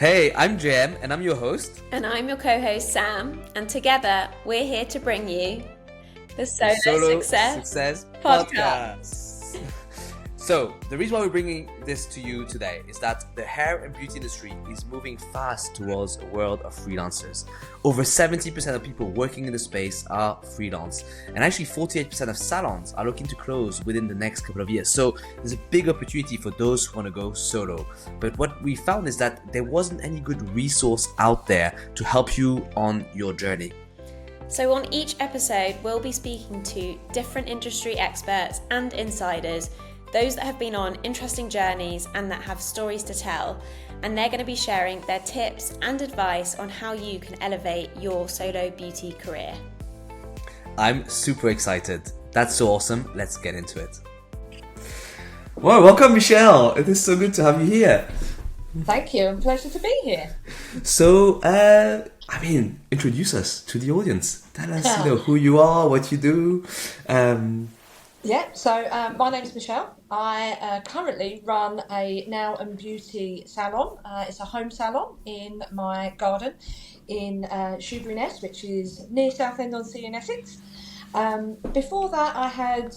Hey, I'm JM and I'm your host. And I'm your co-host Sam, and together we're here to bring you the The Solo Solo Success Success Podcast. Podcast. So, the reason why we're bringing this to you today is that the hair and beauty industry is moving fast towards a world of freelancers. Over 70% of people working in the space are freelance, and actually 48% of salons are looking to close within the next couple of years. So, there's a big opportunity for those who want to go solo. But what we found is that there wasn't any good resource out there to help you on your journey. So on each episode, we'll be speaking to different industry experts and insiders, those that have been on interesting journeys and that have stories to tell, and they're going to be sharing their tips and advice on how you can elevate your solo beauty career. I'm super excited. That's so awesome. Let's get into it. Well, welcome, Michelle. It is so good to have you here. Thank you. Pleasure to be here. So, introduce us to the audience. Tell us, who you are, what you do. My name's Michelle. I currently run a nail and beauty salon. It's a home salon in my garden in Shoebury-Ness, which is near Southend-on-Sea in Essex. Before that, I had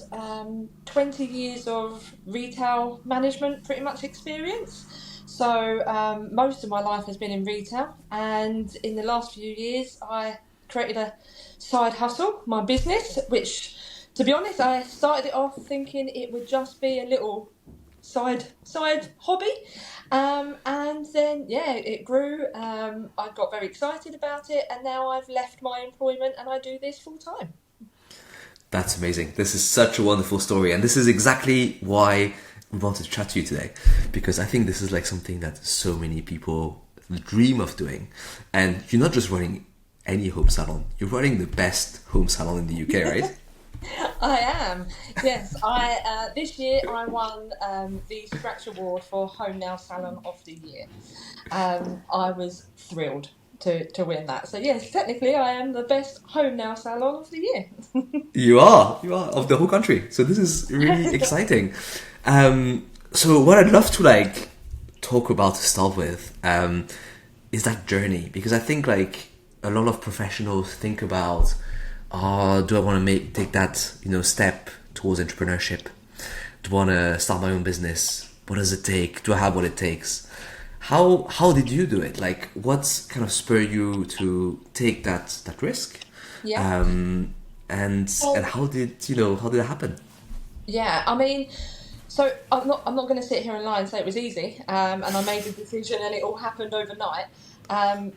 20 years of retail management pretty much experience. So most of my life has been in retail, and in the last few years I created a side hustle, my business, which, to be honest, I started it off thinking it would just be a little side hobby, and then it grew. I got very excited about it, and now I've left my employment and I do this full time. That's amazing. This is such a wonderful story, and this is exactly why we wanted to chat to you today, because I think this is like something that so many people dream of doing. And you're not just running any home salon, you're running the best home salon in the UK, right? I am. Yes, I this year I won the Scratch Award for Home Nail Salon of the Year. I was thrilled to win that. So yes, technically I am the best home nail salon of the year. You are of the whole country. So this is really exciting. So what I'd love to talk about to start with is that journey, because I think a lot of professionals think about, do I want to take that step towards entrepreneurship? Do I want to start my own business? What does it take? Do I have what it takes? How did you do it? What's kind of spurred you to take that risk? Yeah. And how did it happen? Yeah, I mean, so I'm not going to sit here and lie and say it was easy, and I made the decision and it all happened overnight,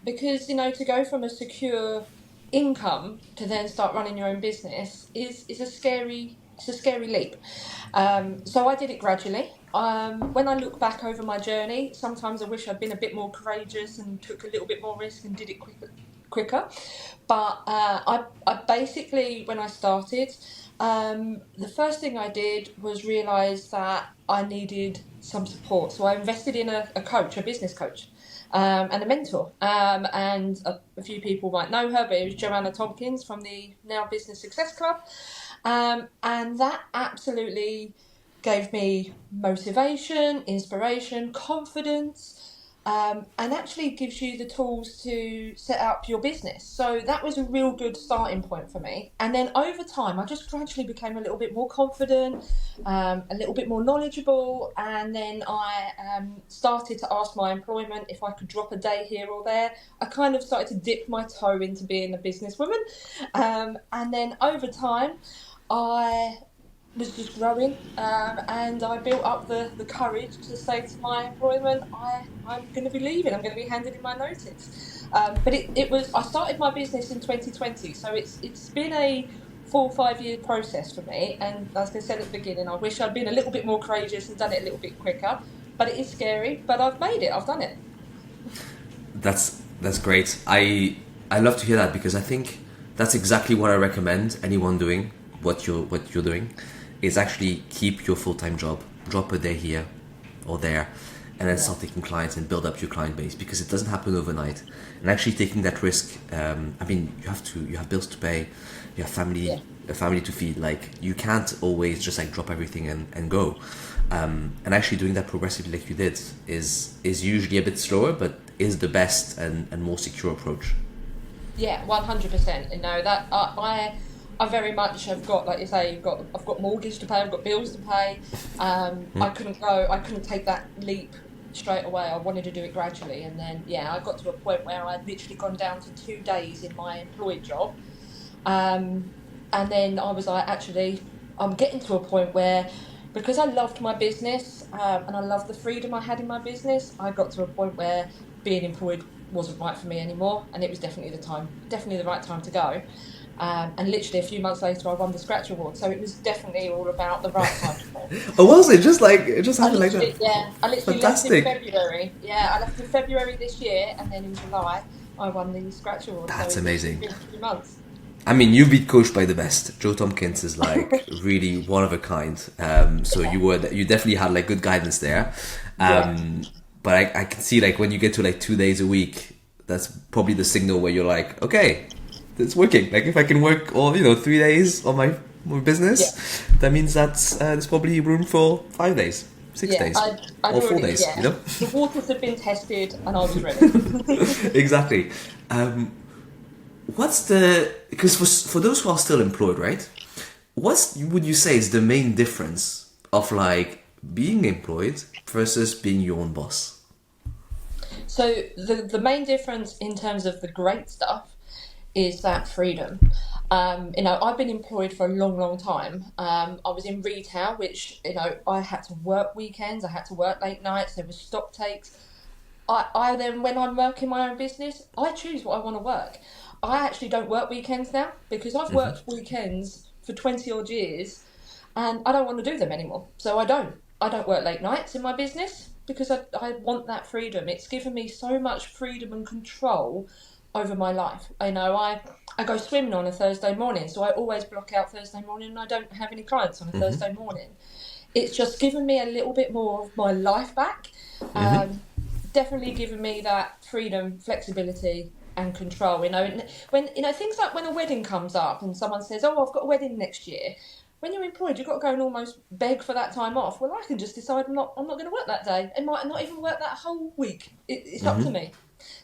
because to go from a secure income to then start running your own business is a scary leap. So I did it gradually. When I look back over my journey, sometimes I wish I'd been a bit more courageous and took a little bit more risk and did it quicker. But I basically, when I started, the first thing I did was realise that I needed some support. So I invested in a coach, a business coach, and a mentor. And a few people might know her, but it was Joanna Tompkins from the Now Business Success Club. And that absolutely gave me motivation, inspiration, confidence, and actually gives you the tools to set up your business. So that was a real good starting point for me. And then over time, I just gradually became a little bit more confident, a little bit more knowledgeable. And then I started to ask my employment if I could drop a day here or there. I kind of started to dip my toe into being a businesswoman. And then over time, I was just growing, and I built up the courage to say to my employment, I'm going to be leaving, I'm going to be handed in my notice. But it was, I started my business in 2020, so it's been a 4 or 5 year process for me. And as I said at the beginning, I wish I'd been a little bit more courageous and done it a little bit quicker, but it is scary, but I've made it, I've done it. That's great. I love to hear that, because I think that's exactly what I recommend anyone doing what you're doing, is actually keep your full-time job, drop a day here or there, and then start taking clients and build up your client base, because it doesn't happen overnight. And actually taking that risk, you have bills to pay, you have family, a family to feed. Like, you can't always just like drop everything and go. And actually doing that progressively like you did is usually a bit slower, but is the best and more secure approach. Yeah, 100%. You know that I very much have got, like you say, I've got mortgage to pay, I've got bills to pay. I couldn't take that leap straight away. I wanted to do it gradually, and then I got to a point where I'd literally gone down to 2 days in my employed job, and then I was like, actually, I'm getting to a point where, because I loved my business, and I loved the freedom I had in my business, I got to a point where being employed wasn't right for me anymore, and it was definitely the right time to go. And literally a few months later, I won the Scratch Award. So it was definitely all about the right time for me. Oh, was it? It just happened like that? Yeah, I literally Fantastic. left in February. Yeah, I left in February this year, and then in July, I won the Scratch Award. That's so amazing. It's been 3 months. I mean, you've been coached by the best. Joe Tompkins is like really one of a kind. So you definitely had like good guidance there. But I can see like when you get to like 2 days a week, that's probably the signal where you're like, okay, it's working. Like, if I can work all 3 days on my business, that means there's probably room for 5 days, 6 days, or 4 days. Yeah. The waters have been tested, and I was ready. Exactly. Because for those who are still employed, right? What would you say is the main difference of like being employed versus being your own boss? So the main difference in terms of the great stuff is that freedom. I've been employed for a long, long time. I was in retail, which, I had to work weekends, I had to work late nights, there was stock takes. I then, when I'm working my own business, I choose what I want to work. I actually don't work weekends now, because I've worked weekends for 20 odd years, and I don't want to do them anymore. So I don't work late nights in my business, because I want that freedom. It's given me so much freedom and control over my life. I go swimming on a Thursday morning, so I always block out Thursday morning, and I don't have any clients on a Thursday morning. It's just given me a little bit more of my life back. Definitely given me that freedom, flexibility, and control. When things like when a wedding comes up and someone says, "Oh, I've got a wedding next year." When you're employed, you've got to go and almost beg for that time off. Well, I can just decide I'm not going to work that day. It might not even work that whole week. It's up to me.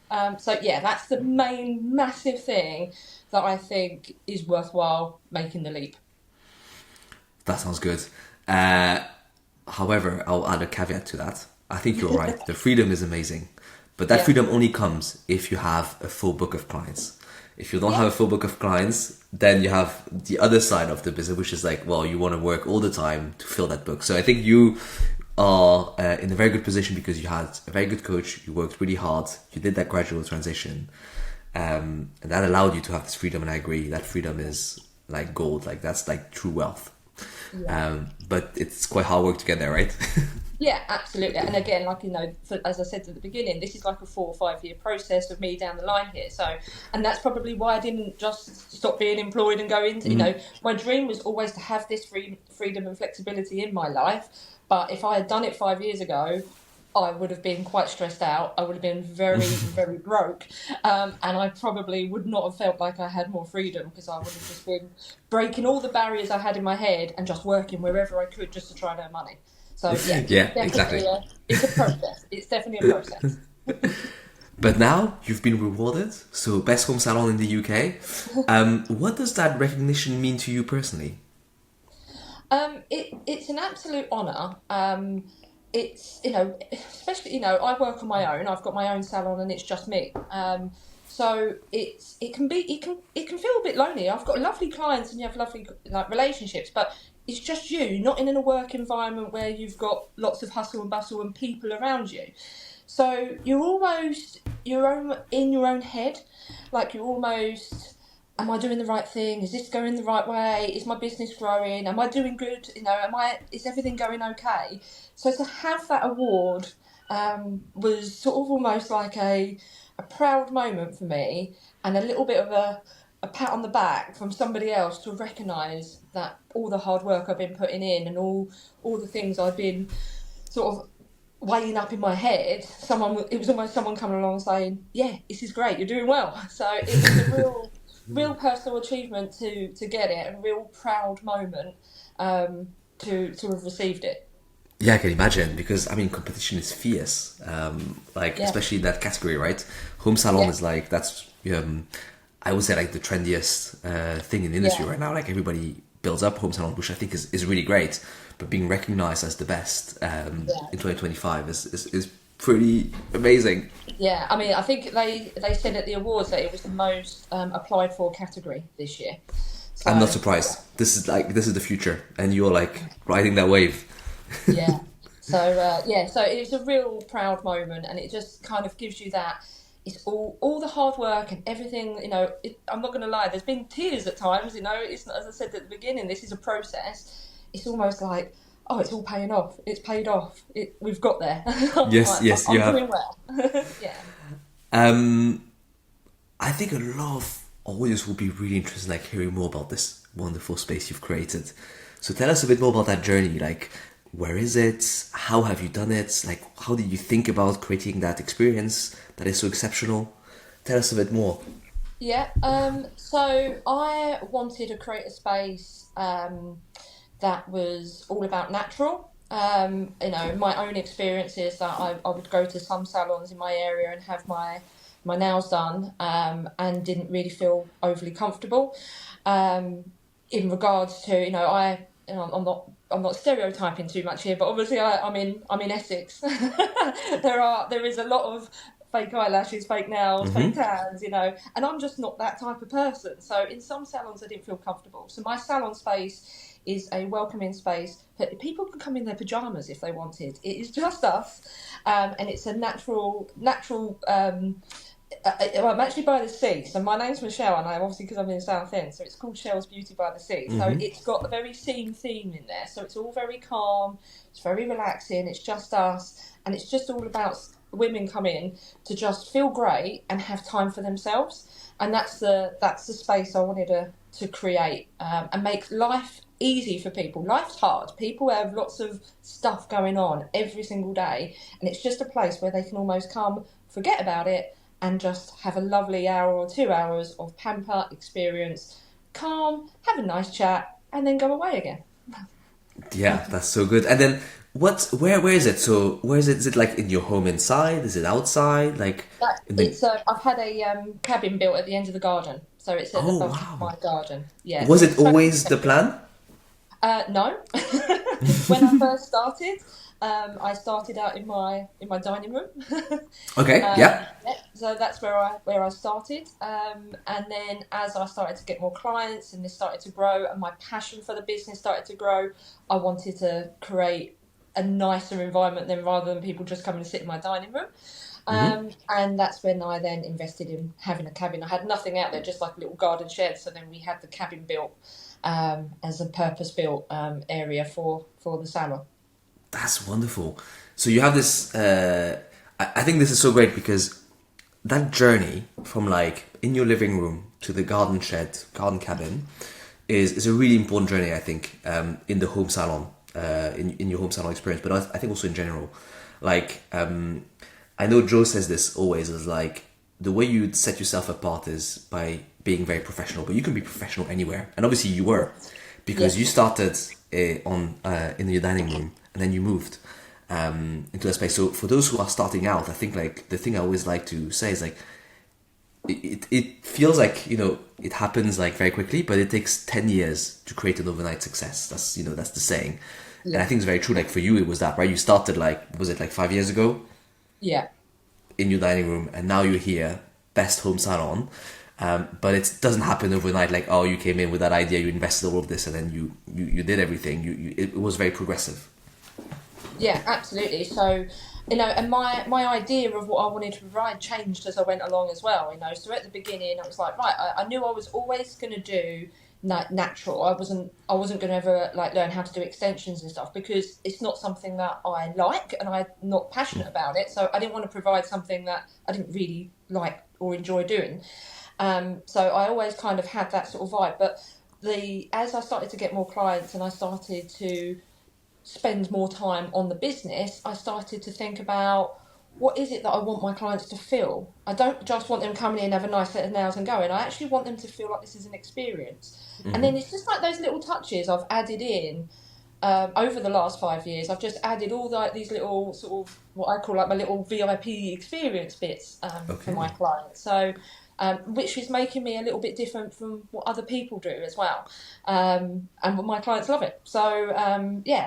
That's the main massive thing that I think is worthwhile making the leap. That sounds good. However, I'll add a caveat to that. I think you're right. The freedom is amazing, but that freedom only comes if you have a full book of clients. If you don't have a full book of clients, then you have the other side of the business, which is like, well, you want to work all the time to fill that book. So I think you are in a very good position because you had a very good coach, you worked really hard, you did that gradual transition, and that allowed you to have this freedom. And I agree, that freedom is like gold, like that's like true wealth. But it's quite hard work to get there, right? Yeah, absolutely. And again, as I said at the beginning, this is like a 4 or 5 year process of me down the line here. So, and that's probably why I didn't just stop being employed and go into, my dream was always to have this freedom and flexibility in my life. But if I had done it 5 years ago, I would have been quite stressed out. I would have been very, very broke. And I probably would not have felt like I had more freedom, because I would have just been breaking all the barriers I had in my head and just working wherever I could just to try and earn money. So exactly. It's a process. It's definitely a process. But now you've been rewarded. So best home salon in the UK. What does that recognition mean to you personally? It's an absolute honour. It's especially I work on my own. I've got my own salon and it's just me. So it can feel a bit lonely. I've got lovely clients and you have lovely relationships, but it's just you, not in a work environment where you've got lots of hustle and bustle and people around you. So you're almost in your own head, like you're almost, am I doing the right thing? Is this going the right way? Is my business growing? Am I doing good? Is everything going okay? So to have that award was sort of almost like a proud moment for me, and a little bit of a pat on the back from somebody else to recognise that all the hard work I've been putting in and all the things I've been sort of weighing up in my head, it was almost someone coming along saying, yeah, this is great, you're doing well. So it was a real personal achievement to get it, a real proud moment to have received it. Yeah, I can imagine because I mean competition is fierce, like Yeah, especially in that category, right? Home salon yeah, is like that's I would say like the trendiest thing in the industry yeah, right now. Like everybody builds up home salon, which I think is really great. But being recognized as the best yeah. in 2025 is pretty amazing. Yeah, I mean, I think they said at the awards that it was the most applied for category this year. I'm not So surprised. This is the future, and you're like riding that wave. yeah, so it's a real proud moment, and it just kind of gives you that. It's all the hard work and everything. I'm not going to lie. There's been tears at times. It's not, as I said at the beginning. This is a process. It's almost like, oh, it's all paying off. It's paid off. We've got there. I'm Yes, like, yes, you I'm have. doing well. Yeah. Um, I think a lot of audience will be really interested, like hearing more about this wonderful space you've created. So tell us a bit more about that journey. Like, where is it? How have you done it? Like, how did you think about creating that experience that is so exceptional? Tell us a bit more. Yeah, so I wanted to create a space that was all about natural. My own experiences that I would go to some salons in my area and have my nails done and didn't really feel overly comfortable. In regards to, I'm not stereotyping too much here, but obviously I'm in Essex. There is a lot of fake eyelashes, fake nails, fake tans, and I'm just not that type of person. So in some salons, I didn't feel comfortable. So my salon space is a welcoming space. People can come in their pajamas if they wanted. It is just us, and it's a natural. I'm actually by the sea, so my name's Michelle, and I'm obviously because I'm in Southend, so it's called Chells Beauty by the Sea. So it's got a very scene theme in there, so it's all very calm, it's very relaxing, it's just us, and it's just all about women come in to just feel great and have time for themselves, and that's the space I wanted to create and make life easy for people. Life's hard. People have lots of stuff going on every single day, and it's just a place where they can almost come, forget about it, and just have a lovely hour or 2 hours of pamper experience, calm, have a nice chat, and then go away again. Yeah, that's so good. And then where is it? So where is it? Is it like in your home inside? Is it outside? Like in the I've had a cabin built at the end of the garden, so it's at the Oh back of my wow. garden. Yeah, Was so it it's very always the protected. plan? No. When I first started, I started out in my dining room. Okay, yeah. Yeah, so that's where I started, and then as I started to get more clients and this started to grow, and my passion for the business started to grow, I wanted to create a nicer environment then rather than people just coming and sit in my dining room. And that's when I then invested in having a cabin. I had nothing out there, just like a little garden shed. So then we had the cabin built as a purpose-built area for the salon. That's wonderful. So you have this. I think this is so great because that journey from like in your living room to the garden shed, garden cabin, is a really important journey. I think in the home salon, in your home salon experience, but I think also in general. Like I know Joe says this always is like the way you set yourself apart is by being very professional, but you can be professional anywhere, and obviously you were because you Yes. started in your dining room and then you moved into a space. So for those who are starting out, I think like the thing I always like to say is like it feels like it happens like very quickly, but it takes 10 years to create an overnight success. That's the saying, and I Yeah. think it's very true. Like for you, it was that, right? You started like, was it like 5 years ago Yeah. in your dining room, and now you're here, best home salon. But it doesn't happen overnight. Like, oh, you came in with that idea, you invested all of this, and then you did everything. It was very progressive. Yeah, absolutely. So, and my idea of what I wanted to provide changed as I went along as well. So at the beginning, I was like, right, I knew I was always going to do natural. I wasn't going to ever like learn how to do extensions and stuff because it's not something that I like and I'm not passionate about it. So I didn't want to provide something that I didn't really like or enjoy doing. So I always kind of had that sort of vibe. But as I started to get more clients and I started to spend more time on the business, I started to think about what is it that I want my clients to feel? I don't just want them coming in, have a nice set of nails and going. I actually want them to feel like this is an experience. And then it's just like those little touches I've added in over the last 5 years. I've just added all these little sort of what I call like my little VIP experience bits for my clients. So, which is making me a little bit different from what other people do as well. And my clients love it. So,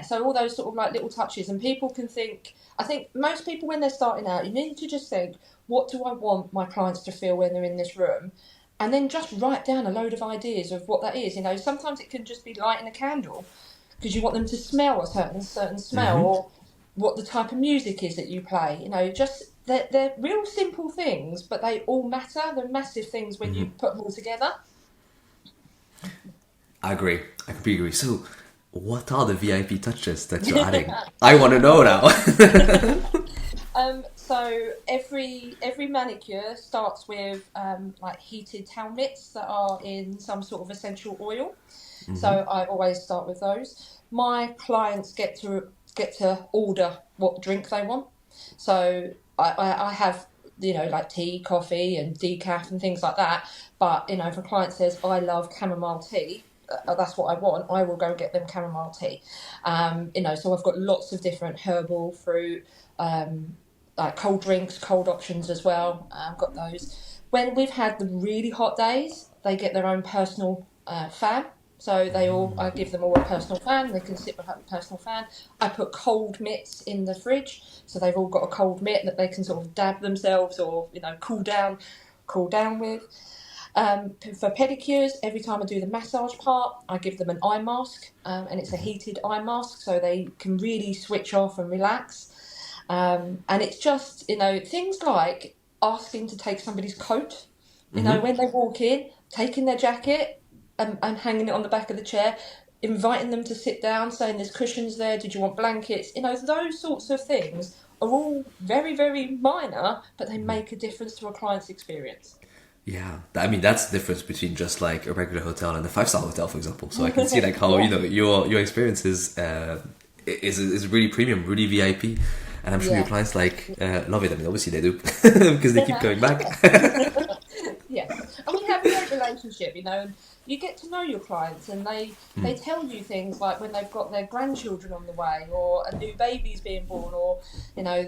so all those sort of like little touches, and people can think, I think most people when they're starting out, you need to just think, what do I want my clients to feel when they're in this room? And then just write down a load of ideas of what that is. You know, sometimes it can just be lighting a candle because you want them to smell a certain smell, or what the type of music is that you play. You know, just they're real simple things, but they all matter. They're massive things when you put them all together. I agree. I completely agree. So, what are the VIP touches that you're adding? I want to know now. So every manicure starts with like heated towel mitts that are in some sort of essential oil. So I always start with those. My clients get to order what drink they want. So I have, you know, like tea, coffee and decaf and things like that. But, you know, if a client says, I love chamomile tea, that's what I want, I will go get them chamomile tea. You know, so I've got lots of different herbal, fruit, like cold drinks, cold options as well. I've got those. When we've had the really hot days, they get their own personal fan. So I give them all a personal fan. They can sit with a personal fan. I put cold mitts in the fridge, so they've all got a cold mitt that they can sort of dab themselves or, you know, cool down with. For pedicures, every time I do the massage part, I give them an eye mask, and it's a heated eye mask, so they can really switch off and relax. And it's just, you know, things like asking to take somebody's coat, you know, when they walk in, taking their jacket and hanging it on the back of the chair, inviting them to sit down, saying there's cushions there, did you want blankets? You know, those sorts of things are all very, very minor, but they make a difference to a client's experience. Yeah, I mean that's the difference between just like a regular hotel and a 5-star hotel, for example. So I can see like how you know your experience is really premium, really VIP, and I'm sure your clients love it. I mean, obviously they do because they keep going back. Yeah, and we have a great relationship, you know. And you get to know your clients, and they tell you things like when they've got their grandchildren on the way, or a new baby's being born, or, you know,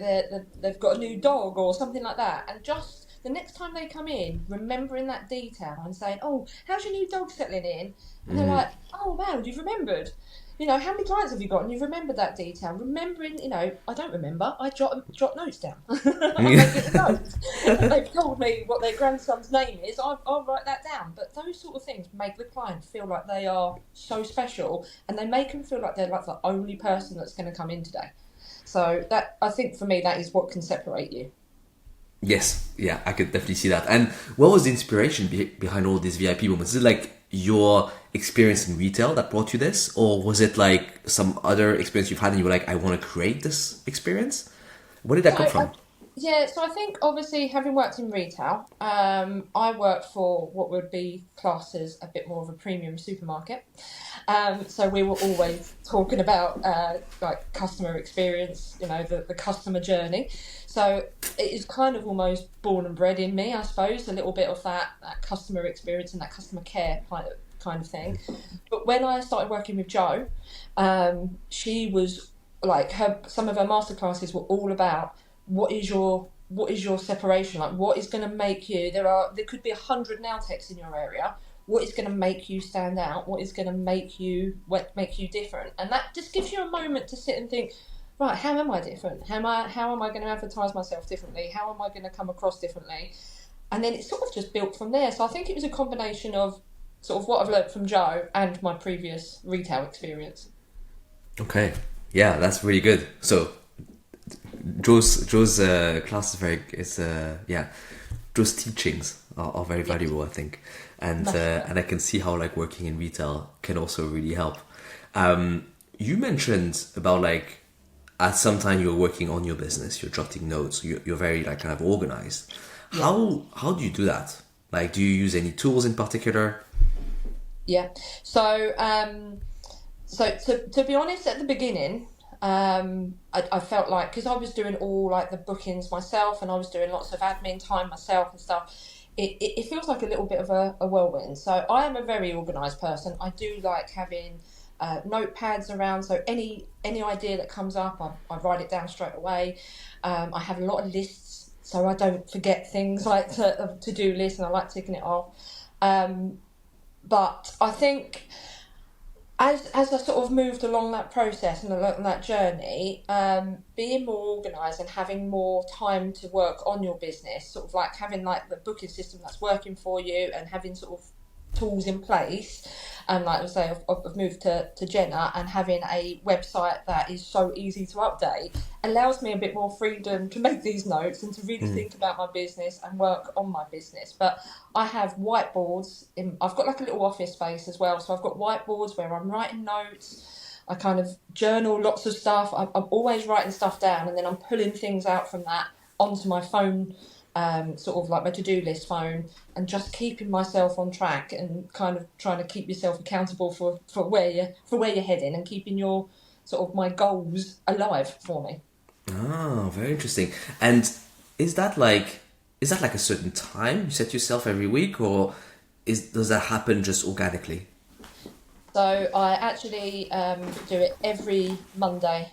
they've got a new dog or something like that, and just the next time they come in, remembering that detail and saying, oh, how's your new dog settling in? And they're like, oh, wow, you've remembered. You know, how many clients have you got? And you've remembered that detail. Remembering, you know, I don't remember. I jot notes down. I make it notes. They've told me what their grandson's name is. I'll write that down. But those sort of things make the client feel like they are so special, and they make them feel like they're like the only person that's going to come in today. So that, I think for me, that is what can separate you. Yes, yeah, I could definitely see that. And what was the inspiration behind all these VIP moments? Is it like your experience in retail that brought you this, or was it like some other experience you've had and you were like, I want to create this experience? Where did that come from? So I think obviously having worked in retail, I worked for what would be classed as a bit more of a premium supermarket. So we were always talking about like customer experience, you know, the customer journey. So it is kind of almost born and bred in me, I suppose, a little bit of that customer experience and that customer care kind of thing. But when I started working with Jo, she was like, some of her masterclasses were all about what is your separation, like what is going to make you, there could be 100 nail techs in your area, what is going to make you stand out, what is going to make you different, and that just gives you a moment to sit and think, right, how am I different, how am I going to advertise myself differently, how am I going to come across differently, and then it's sort of just built from there. So I think it was a combination of sort of what I've learned from Jo and my previous retail experience. Okay, yeah, that's really good. So Jo's class is Jo's teachings are very valuable, I think, and I can see how like working in retail can also really help. You mentioned about like at some time you're working on your business, you're jotting notes, you're very like kind of organized. Yeah. How do you do that? Like, do you use any tools in particular? Yeah. So to be honest, at the beginning, I felt like, because I was doing all like the bookings myself and I was doing lots of admin time myself and stuff, it feels like a little bit of a whirlwind. So I am a very organised person. I do like having notepads around, so any idea that comes up, I write it down straight away. I have a lot of lists, so I don't forget things like to-do lists, and I like ticking it off. But I think as I sort of moved along that process and along that journey, being more organised and having more time to work on your business, sort of like having like the booking system that's working for you and having sort of tools in place. And like I say, I've moved to Jenna, and having a website that is so easy to update allows me a bit more freedom to make these notes and to really think about my business and work on my business. But I have whiteboards I've got like a little office space as well, so I've got whiteboards where I'm writing notes. I kind of journal lots of stuff. I'm always writing stuff down, and then I'm pulling things out from that onto my phone, sort of like my to-do list phone, and just keeping myself on track and kind of trying to keep yourself accountable for where you're heading, and keeping your sort of my goals alive for me. Oh, very interesting. And is that like a certain time you set yourself every week, or does that happen just organically? So I actually do it every Monday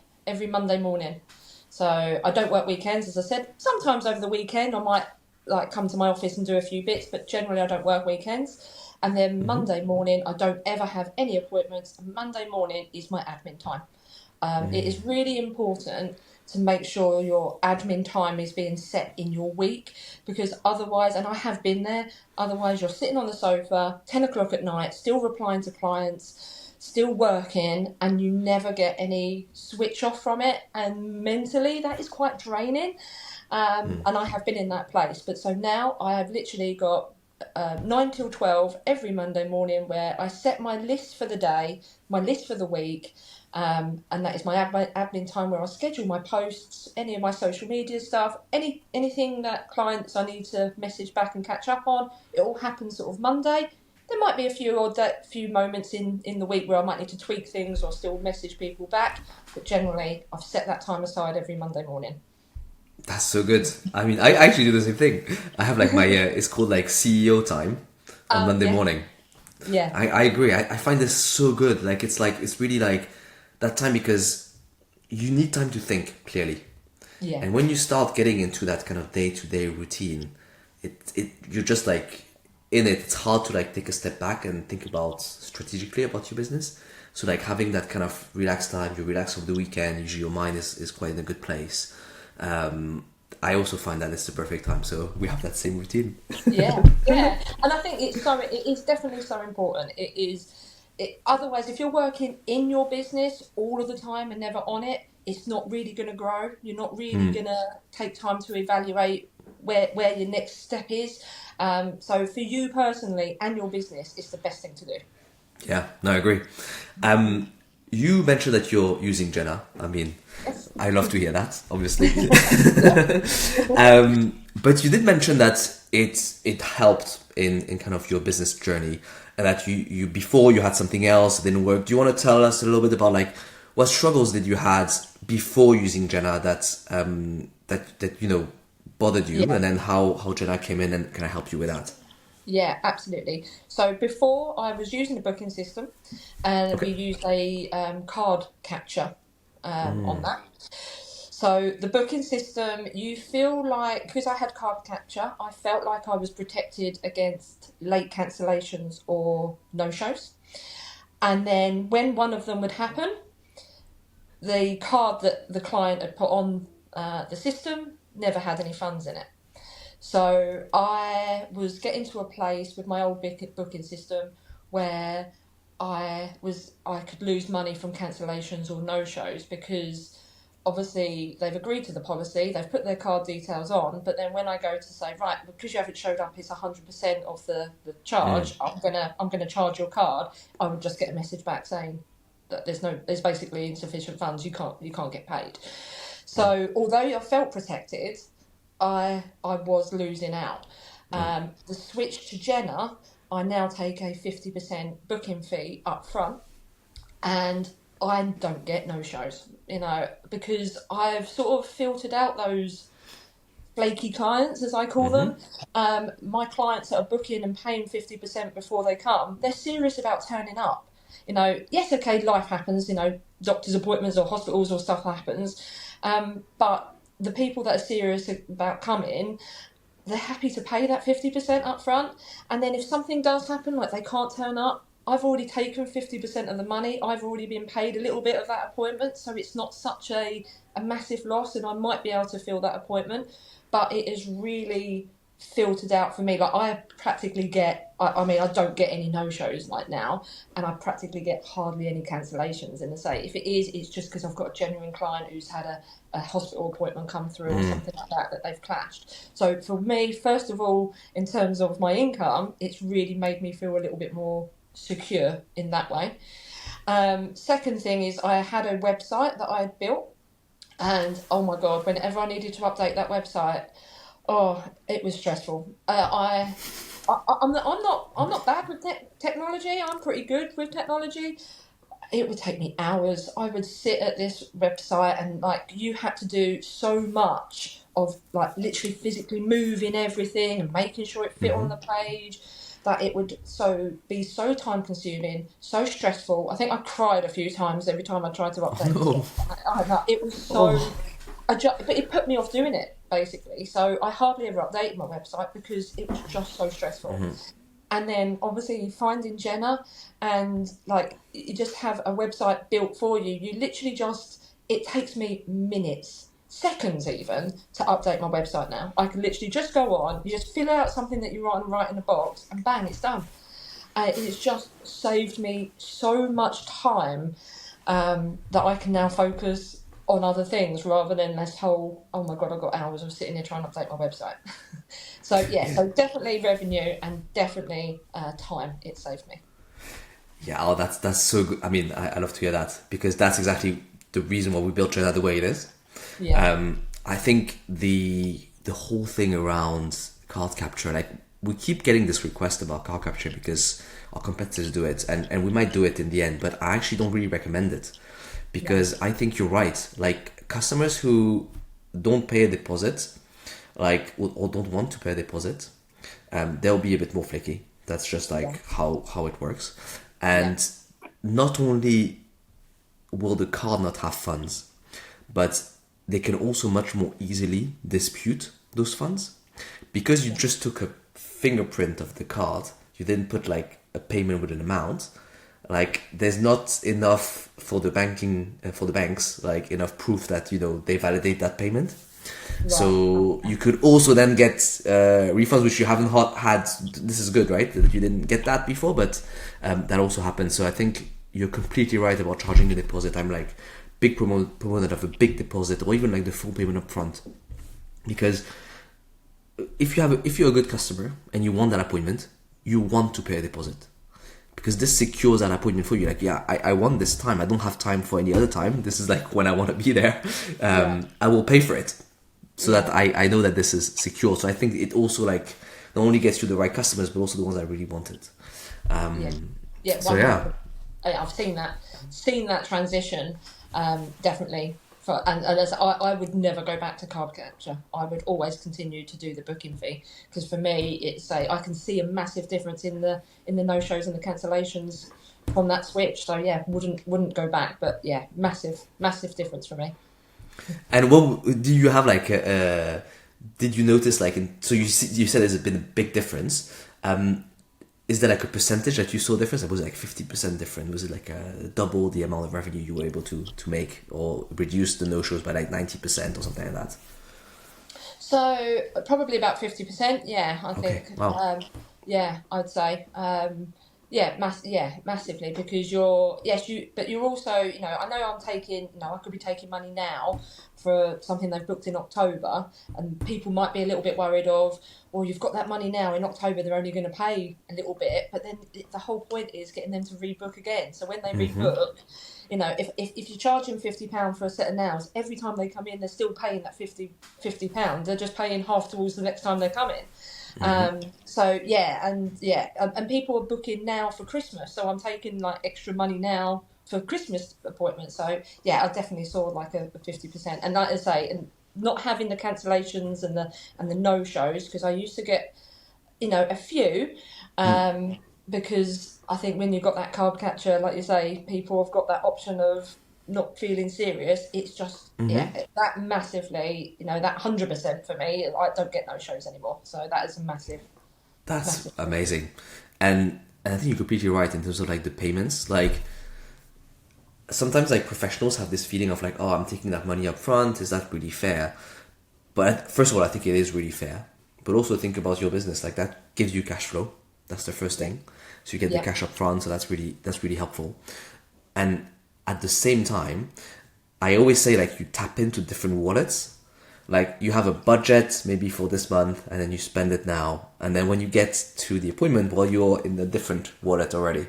morning. So I don't work weekends, as I said. Sometimes over the weekend I might like come to my office and do a few bits, but generally I don't work weekends. And then Monday morning, I don't ever have any appointments. And Monday morning is my admin time. It is really important to make sure your admin time is being set in your week, because otherwise, and I have been there, otherwise you're sitting on the sofa 10 o'clock at night, still replying to clients, still working, and you never get any switch off from it. And mentally, that is quite draining. And I have been in that place. But so now I have literally got 9 till 12 every Monday morning where I set my list for the day, my list for the week. And that is my admin time, where I schedule my posts, any of my social media stuff, anything that clients I need to message back and catch up on. It all happens sort of Monday. There might be a few moments in the week where I might need to tweak things or still message people back, but generally I've set that time aside every Monday morning. That's so good. I mean, I actually do the same thing. I have like my it's called like CEO time on Monday morning. Yeah. I agree. I find this so good. Like it's really like that time, because you need time to think clearly. Yeah. And when you start getting into that kind of day-to-day routine, you're just like in it. It's hard to like take a step back and think about strategically about your business. So like having that kind of relaxed time, you relax over the weekend, usually your mind is quite in a good place. I also find that it's the perfect time, so we have that same routine. Yeah, and I think it is definitely so important. Otherwise, if you're working in your business all of the time and never on it, it's not really going to grow. You're not really going to take time to evaluate where your next step is. So for you personally and your business, it's the best thing to do. Yeah, no, I agree. You mentioned that you're using Jenna. I mean, Yes. I love to hear that, obviously. But you did mention that it helped in kind of your business journey, and that you before you had something else that didn't work. Do you want to tell us a little bit about like what struggles did you had before using Jenna that bothered you, and then how Jenna came in and kind of helped you with that? Yeah, absolutely. So before I was using a booking system, and we used a card capture on that. So the booking system, you feel like, because I had card capture, I felt like I was protected against late cancellations or no-shows. And then when one of them would happen, the card that the client had put on the system never had any funds in it. So I was getting to a place with my old booking system where I could lose money from cancellations or no-shows, because obviously they've agreed to the policy, they've put their card details on, but then when I go to say, right, because you haven't showed up, it's 100% of the charge, I'm gonna charge your card, I would just get a message back saying that there's basically insufficient funds, you can't get paid. So although I felt protected, I was losing out. The switch to Jenna, I now take a 50% booking fee up front, and I don't get no shows, because I've sort of filtered out those flaky clients, as I call them. My clients that are booking and paying 50% before they come, they're serious about turning up. Yes, okay, life happens, doctor's appointments or hospitals or stuff happens. But the people that are serious about coming, they're happy to pay that 50% up front. And then if something does happen, like they can't turn up, I've already taken 50% of the money. I've already been paid a little bit of that appointment. So it's not such a massive loss, and I might be able to fill that appointment. But it is really filtered out for me. Like I practically get, I mean, I don't get any no-shows like now, and I practically get hardly any cancellations. And I say, if it is, it's just because I've got a genuine client who's had a hospital appointment come through or something like that they've clashed. So for me, first of all, in terms of my income, it's really made me feel a little bit more secure in that way. Second thing is I had a website that I had built, and oh my god, whenever I needed to update that website, oh, it was stressful. I'm not bad with technology. I'm pretty good with technology. It would take me hours. I would sit at this website, and like you had to do so much of like literally physically moving everything and making sure it fit on the page, that it would be so time consuming, so stressful. I think I cried a few times every time I tried to update it. It was so but it put me off doing it basically. So I hardly ever updated my website because it was just so stressful. And then obviously finding Jenna, and like you just have a website built for you. You literally it takes me minutes, seconds even, to update my website now. I can literally just go on, you just fill out something that you want to write in a box, and bang, it's done. It's just saved me so much time that I can now focus on other things rather than this whole, oh my god, I've got hours of sitting here trying to update my website. So definitely revenue, and definitely time it saved me. Yeah, oh, that's so good. I mean, I love to hear that, because that's exactly the reason why we built Trade the way it is. I think the whole thing around card capture, like we keep getting this request about card capture because our competitors do it, and we might do it in the end, but I actually don't really recommend it, because I think you're right. Like customers who don't pay a deposit, or don't want to pay a deposit, they'll be a bit more flaky. That's just how it works. And not only will the card not have funds, but they can also much more easily dispute those funds, because you just took a fingerprint of the card. You didn't put like a payment with an amount. Like there's not enough for the banks, like enough proof that they validate that payment. Right. So you could also then get refunds which you haven't had. This is good, right? That you didn't get that before, but that also happens. So I think you're completely right about charging the deposit. I'm like big proponent of a big deposit, or even like the full payment up front, because if you're a good customer and you want that appointment, you want to pay a deposit, because this secures that appointment for you. Like, I want this time. I don't have time for any other time. This is like when I want to be there. I will pay for it, so that I know that this is secure. So I think it also like not only gets you the right customers, but also the ones that really want it. I've seen that transition, definitely. And as I would never go back to card capture. I would always continue to do the booking fee, because for me I can see a massive difference in the no-shows and the cancellations from that switch. So wouldn't go back, but massive difference for me. And what do you have like? Did you notice like? So you said there's been a big difference. Is there like a percentage that you saw difference? Was it like 50% different? Was it like double the amount of revenue you were able to make, or reduce the no-shows by like 90% or something like that? So probably about 50%. Yeah, I think. Wow. I'd say. Massively, because you're also, I know I'm taking, I could be taking money now for something they've booked in October, and people might be a little bit worried of, well, you've got that money now, in October they're only going to pay a little bit, but then the whole point is getting them to rebook again. So when they rebook, if you're charging £50 for a set of nails, every time they come in they're still paying that £50. They're just paying half towards the next time they come in. And people are booking now for Christmas, so I'm taking like extra money now for Christmas appointments. So yeah, I definitely saw like a 50%. And like I say, and not having the cancellations and the no shows, because I used to get, a few, because I think when you've got that card catcher, like you say, people have got that option of not feeling serious. It's just that massively, that 100% for me. I don't get no shows anymore, so that is a massive. That's amazing. And I think you're completely right in terms of like the payments. Like sometimes like professionals have this feeling of like, oh, I'm taking that money up front. Is that really fair? But first of all, I think it is really fair. But also think about your business. Like that gives you cash flow. That's the first thing. So you get the cash up front. So that's really helpful. And at the same time, I always say like you tap into different wallets. Like you have a budget maybe for this month and then you spend it now. And then when you get to the appointment, well, you're in a different wallet already.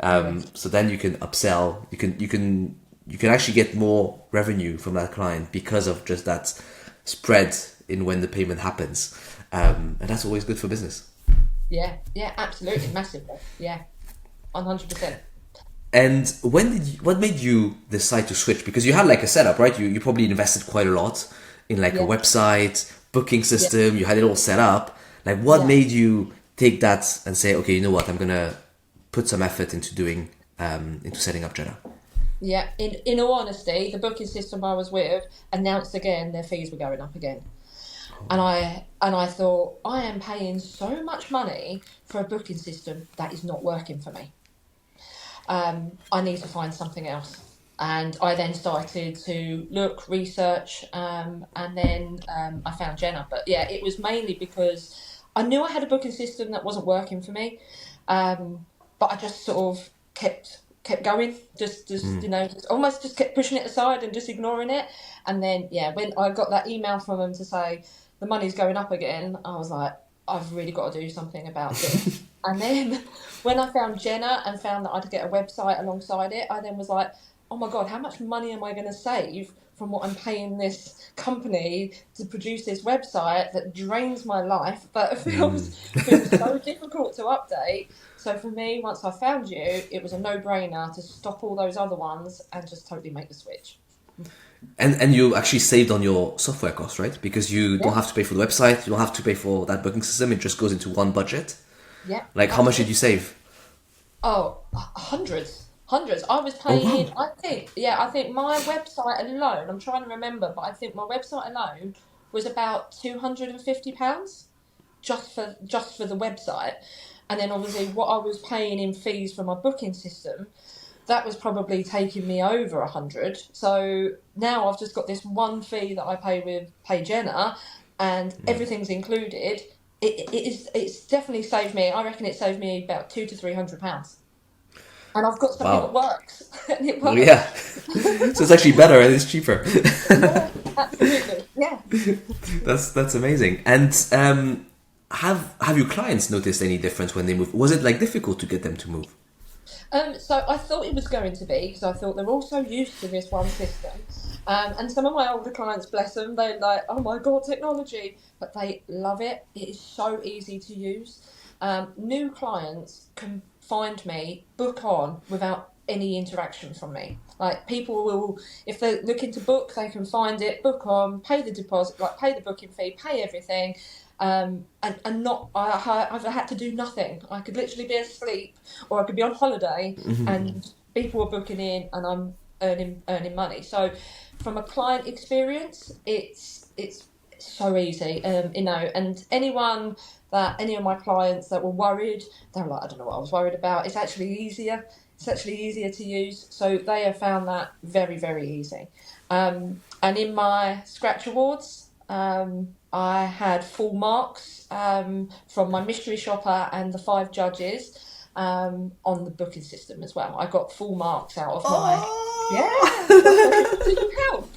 So then you can upsell, you can actually get more revenue from that client because of just that spread in when the payment happens. And that's always good for business. Yeah, absolutely. Massively. Yeah, 100%. And what made you decide to switch? Because you had like a setup, right? You probably invested quite a lot in like a website, booking system, you had it all set up. Like what made you take that and say, okay, you know what, I'm going to put some effort into doing, into setting up Jenna? Yeah, in all honesty, the booking system I was with announced again their fees were going up again. And I thought, I am paying so much money for a booking system that is not working for me. I need to find something else. And I then started to look, research, and then I found Jenna. But yeah, it was mainly because I knew I had a booking system that wasn't working for me, but I just sort of kept going, just almost just kept pushing it aside and just ignoring it. And then when I got that email from them to say the money's going up again, I was like, I've really got to do something about this. And then when I found Jenna and found that I'd get a website alongside it, I then was like, oh my God, how much money am I going to save from what I'm paying this company to produce this website that drains my life, but feels so difficult to update. So for me, once I found you, it was a no-brainer to stop all those other ones and just totally make the switch. And you actually saved on your software costs, right? Because you don't have to pay for the website, you don't have to pay for that booking system, it just goes into one budget. Yeah. Like how much did you save? Oh, hundreds. I was paying, I think my website alone, I'm trying to remember, but I think my website alone was about £250 just for the website. And then obviously what I was paying in fees for my booking system, that was probably taking me over 100. So now I've just got this one fee that I pay Jenna, and everything's included. It's definitely saved me. I reckon it saved me about £200 to £300. And I've got something that works. And it works. Yeah. So it's actually better and it's cheaper. Yeah, absolutely. Yeah. That's amazing. And have your clients noticed any difference when they move? Was it like difficult to get them to move? So I thought it was going to be, because I thought they're all so used to this one system. And some of my older clients, bless them, they're like, oh my God, technology. But they love it. It is so easy to use. New clients can find me, book on without any interaction from me. Like people will, if they're looking to book, they can find it, book on, pay the deposit, like pay the booking fee, pay everything. And not, I've had to do nothing. I could literally be asleep, or I could be on holiday, and people are booking in, and I'm earning money. So, from a client experience, it's so easy. And any of my clients that were worried, they were like, I don't know what I was worried about. It's actually easier. It's actually easier to use. So they have found that very, very easy. And in my Scratch Awards, I had full marks from my mystery shopper and the 5 judges on the booking system as well. I got full marks out of my... Yeah, didn't help.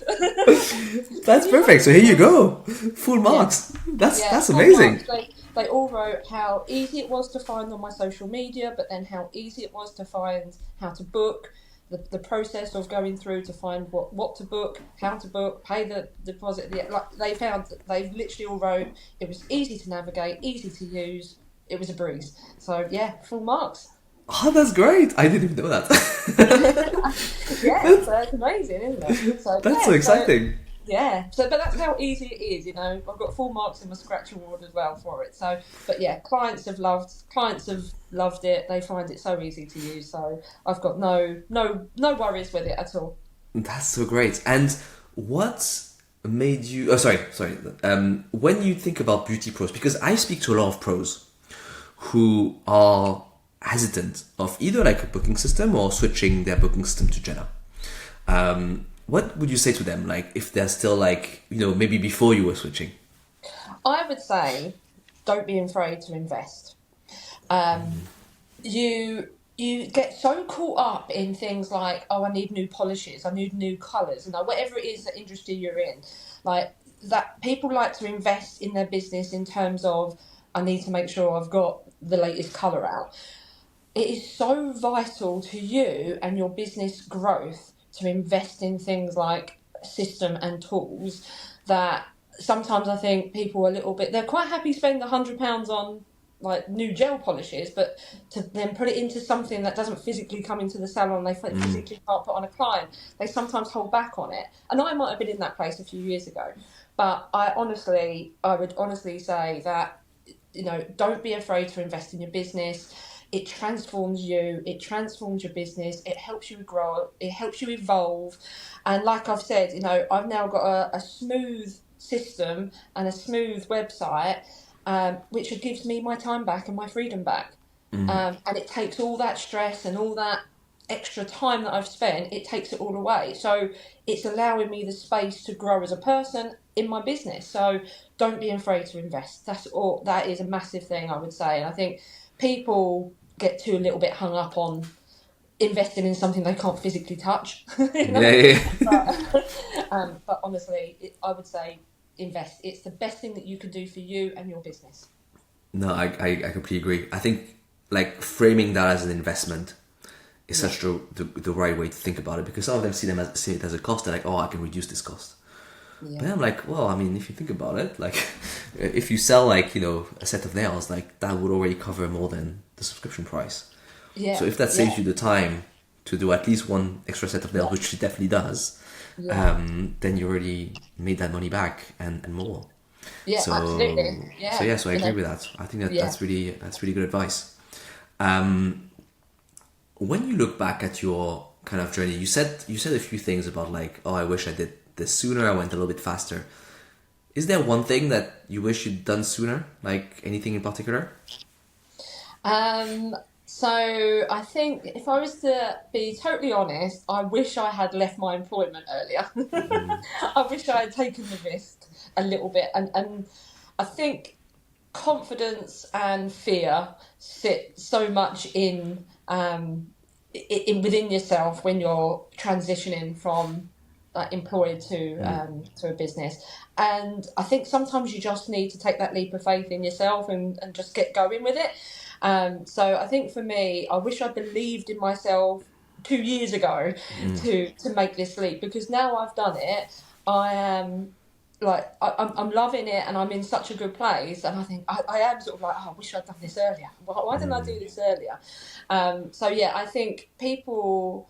That's perfect. So here you go, full marks. That's amazing. They all wrote how easy it was to find on my social media, but then how easy it was to find how to book, the process of going through to find what to book, how to book, pay the deposit. They literally all wrote it was easy to navigate, easy to use. It was a breeze. So yeah, full marks. Oh, that's great. I didn't even know that. Yeah, so it's amazing, isn't it? So, That's yeah, so exciting. yeah, so but that's how easy it is, you know. I've got full marks in my scratch award as well for it. So, but yeah, clients have loved it. They find it so easy to use. So I've got no worries with it at all. That's so great. And what made you? Oh, sorry. When you think about beauty pros, because I speak to a lot of pros who are hesitant of either like a booking system or switching their booking system to Jenna. What would you say to them? Like if they're still like, maybe before you were switching? I would say, don't be afraid to invest. You get so caught up in things like, oh, I need new polishes, I need new colours, whatever it is that industry you're in, like that. People like to invest in their business in terms of, I need to make sure I've got the latest colour out. It is so vital to you and your business growth to invest in things like system and tools that sometimes I think people are a little bit, they're quite happy spending £100 on like new gel polishes, but to then put it into something that doesn't physically come into the salon, they physically can't put on a client, they sometimes hold back on it. And I might have been in that place a few years ago, but I would honestly say that, don't be afraid to invest in your business. It transforms you, it transforms your business, it helps you grow, it helps you evolve. And like I've said, I've now got a smooth system and a smooth website, which gives me my time back and my freedom back. And it takes all that stress and all that extra time that I've spent, it takes it all away. So it's allowing me the space to grow as a person in my business. So don't be afraid to invest. That is a massive thing, I would say. And I think people get a little bit hung up on investing in something they can't physically touch. Yeah. But honestly, I would say invest. It's the best thing that you can do for you and your business. No, I completely agree. I think like framing that as an investment is such the right way to think about it, because some of them see it as a cost. They're like, oh, I can reduce this cost. Yeah. But I'm like, well, I mean, if you think about it, like if you sell like, a set of nails, like that would already cover more than the subscription price. Yeah. So if that saves you the time to do at least one extra set of nails, which it definitely does, then you already made that money back and more. Yeah, absolutely. Yeah. So I agree with that. I think that's really good advice. When you look back at your kind of journey, you said a few things about like, oh, I wish I did this sooner, I went a little bit faster. Is there one thing that you wish you'd done sooner? Like anything in particular? So I think if I was to be totally honest, I wish I had left my employment earlier. I wish I had taken the risk a little bit. And I think confidence and fear sit so much in within yourself when you're transitioning from employed to a business. And I think sometimes you just need to take that leap of faith in yourself and just get going with it. So I think for me, I wish I believed in myself 2 years ago to make this leap, because now I've done it, I am I'm loving it and I'm in such a good place, and I think I am sort of like, oh, I wish I'd done this earlier. Why didn't I do this earlier? So yeah, I think people,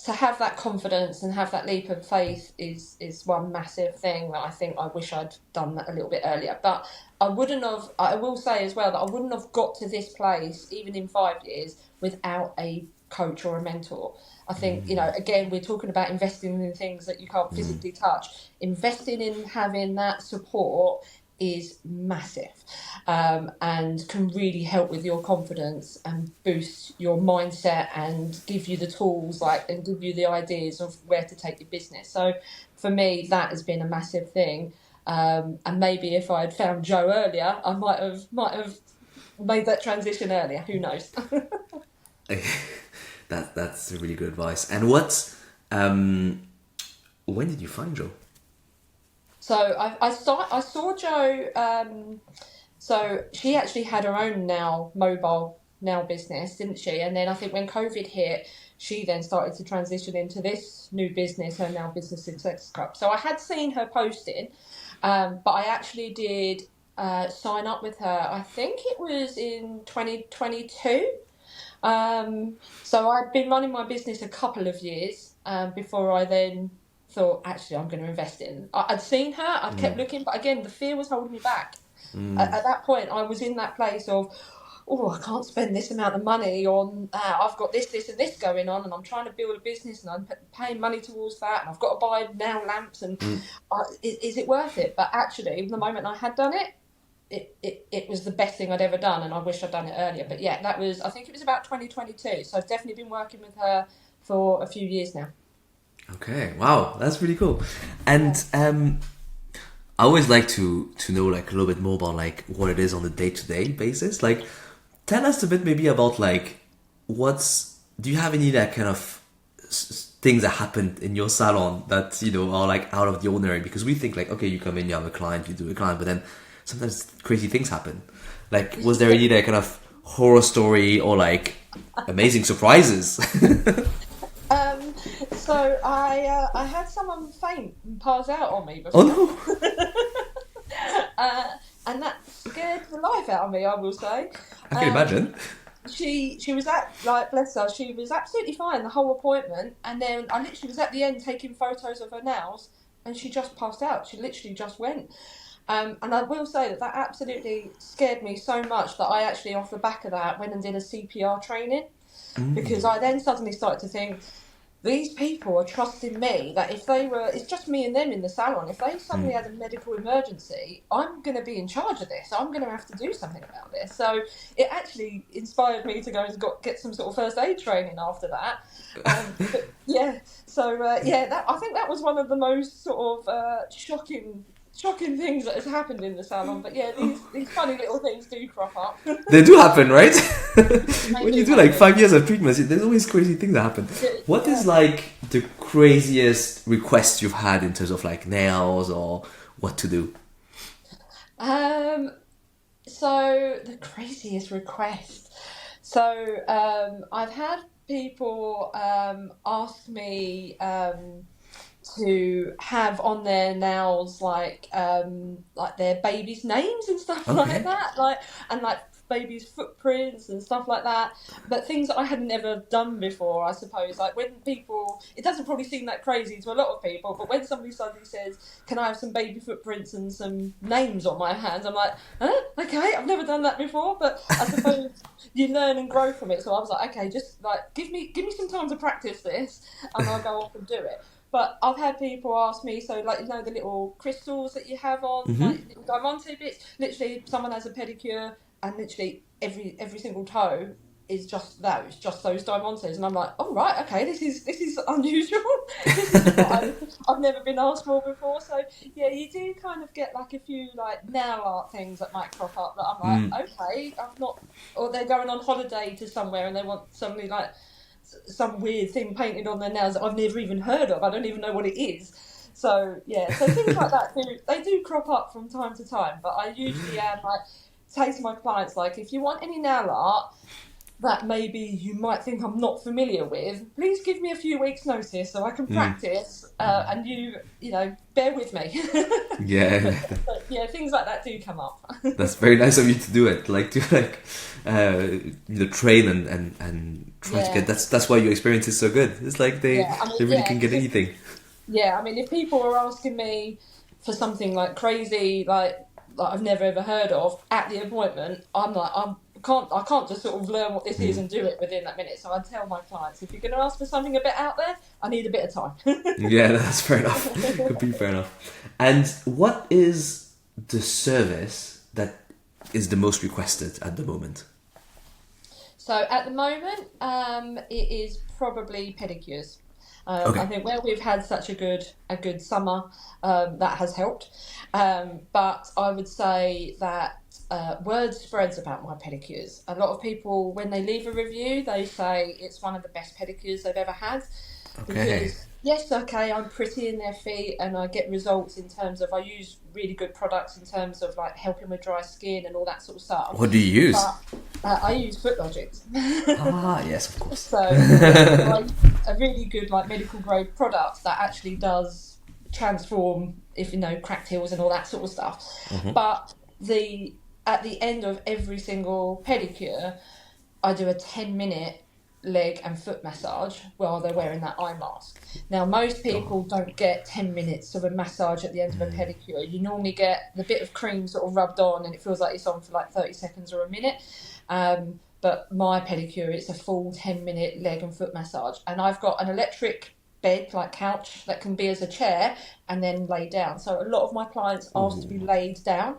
to have that confidence and have that leap of faith is one massive thing that I think I wish I'd done that a little bit earlier. But I will say as well that I wouldn't have got to this place, even in 5 years, without a coach or a mentor. I think, again, we're talking about investing in things that you can't physically touch. Investing in having that support is massive, and can really help with your confidence and boost your mindset and give you the tools and give you the ideas of where to take your business. So for me, that has been a massive thing. And maybe if I had found Joe earlier, I might have made that transition earlier. Who knows? That's really good advice. And when did you find Joe? So I saw Jo. So she actually had her own mobile nail business, didn't she? And then I think when COVID hit, she then started to transition into this new business, her Nail Business Success Club. So I had seen her posting, but I actually did sign up with her. I think it was in 2022. So I'd been running my business a couple of years before I then thought, actually, I'm going to invest in. I'd seen her, I'd kept looking, but again, the fear was holding me back. At that point, I was in that place of, oh, I can't spend this amount of money on, I've got this, and this going on, and I'm trying to build a business, and I'm paying money towards that, and I've got to buy nail lamps, and is it worth it? But actually, the moment I had done it, it was the best thing I'd ever done, and I wish I'd done it earlier. But yeah, that was, I think it was about 2022. So I've definitely been working with her for a few years now. Okay, wow, that's really cool. And I always like to know like a little bit more about like what it is on a day-to-day basis. Like, tell us a bit maybe about like do you have any like kind of things that happened in your salon that, you know, are like out of the ordinary? Because we think like, okay, you come in, you have a client, you do a client, but then sometimes crazy things happen. Like, was there any like kind of horror story or like amazing surprises? So I had someone faint and pass out on me before. Oh no! And that scared the life out of me, I will say. I can imagine. She was bless her, she was absolutely fine the whole appointment, and then I literally was at the end taking photos of her nails, and she just passed out. She literally just went. And I will say that absolutely scared me so much that I actually, off the back of that, went and did a CPR training, because I then suddenly started to think, these people are trusting me that if they were, it's just me and them in the salon, if they suddenly had a medical emergency, I'm going to be in charge of this. I'm going to have to do something about this. So it actually inspired me to go and get some sort of first aid training after that. But yeah, so I think that was one of the most sort of shocking things that has happened in the salon. But yeah, these funny little things do crop up. They do happen, right? When you do like 5 years of treatments, there's always crazy things that happen. What is like the craziest request you've had in terms of like nails or what to do? So the craziest request. So I've had people ask me to have on their nails like their baby's names and stuff like that, like baby's footprints and stuff like that, but things that I had never done before, I suppose. Like when people, it doesn't probably seem that crazy to a lot of people, but when somebody suddenly says, can I have some baby footprints and some names on my hands, I'm like, okay, I've never done that before, but I suppose you learn and grow from it. So I was like, okay, just like give me some time to practice this and I'll go off and do it. But I've had people ask me, so like, you know, the little crystals that you have on, like little diamante bits, literally someone has a pedicure and literally every single toe is just those diamantes, and I'm like, oh right, okay, this is unusual. This is what I've never been asked for before. So yeah, you do kind of get like a few like nail art things that might crop up that I'm like, okay, I've not, or they're going on holiday to somewhere and they want somebody like some weird thing painted on their nails that I've never even heard of. I don't even know what it is. So yeah, so things like that do crop up from time to time. But I usually am like, say to my clients, like, if you want any nail art that maybe you might think I'm not familiar with, please give me a few weeks notice so I can practice and you know, bear with me. But yeah, things like that do come up. That's very nice of you to do it, like to like train and try to get, that's why your experience is so good. It's like they really can get anything. Yeah, I mean, if people are asking me for something like crazy, like I've never ever heard of at the appointment, I'm like, I can't just sort of learn what this is and do it within that minute. So I tell my clients, if you're going to ask for something a bit out there, I need a bit of time. Yeah, that's fair enough. Could be fair enough. And what is the service that is the most requested at the moment? So at the moment, it is probably pedicures. I think where we've had such a good summer, that has helped. But I would say that word spreads about my pedicures. A lot of people, when they leave a review, they say it's one of the best pedicures they've ever had. Because yes, okay, I'm pretty in their feet and I get results in terms of, I use really good products in terms of like helping with dry skin and all that sort of stuff. What do you use? But, I use Footlogics. Yes, of course. So like, a really good like medical grade product that actually does transform, if you know, cracked heels and all that sort of stuff. But at the end of every single pedicure, I do a 10-minute leg and foot massage while they're wearing that eye mask. Now, most people don't get 10 minutes of a massage at the end of a pedicure. You normally get the bit of cream sort of rubbed on and it feels like it's on for like 30 seconds or a minute. But my pedicure, it's a full 10-minute leg and foot massage. And I've got an electric bed, like couch, that can be as a chair and then lay down. So a lot of my clients ask to be laid down.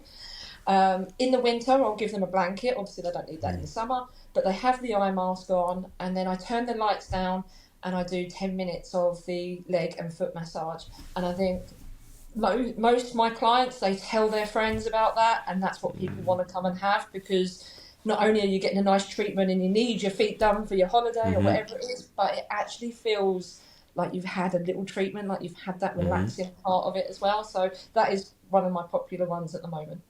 In the winter, I'll give them a blanket. Obviously, they don't need that in the summer, but they have the eye mask on, and then I turn the lights down and I do 10 minutes of the leg and foot massage. And I think most of my clients, they tell their friends about that, and that's what people want to come and have, because not only are you getting a nice treatment and you need your feet done for your holiday or whatever it is, but it actually feels like you've had a little treatment, like you've had that relaxing part of it as well. So that is one of my popular ones at the moment.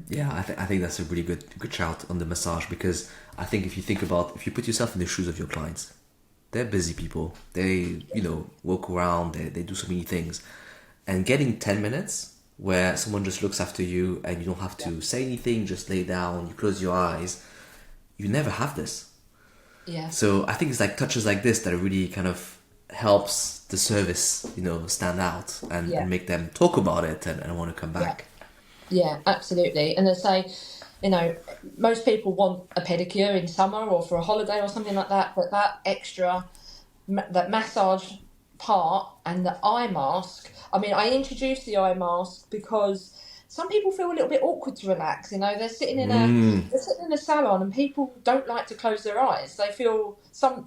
Yeah, I think that's a really good shout on the massage, because I think if you put yourself in the shoes of your clients, they're busy people. They, walk around, they do so many things. And getting 10 minutes where someone just looks after you and you don't have to say anything, just lay down, you close your eyes, you never have this. Yeah. So I think it's like touches like this that really kind of helps the service, stand out and make them talk about it and want to come back. Yeah, absolutely. And as I say, most people want a pedicure in summer or for a holiday or something like that, but that extra, that massage part and the eye mask, I introduced the eye mask because some people feel a little bit awkward to relax. They're sitting in a salon and people don't like to close their eyes. They feel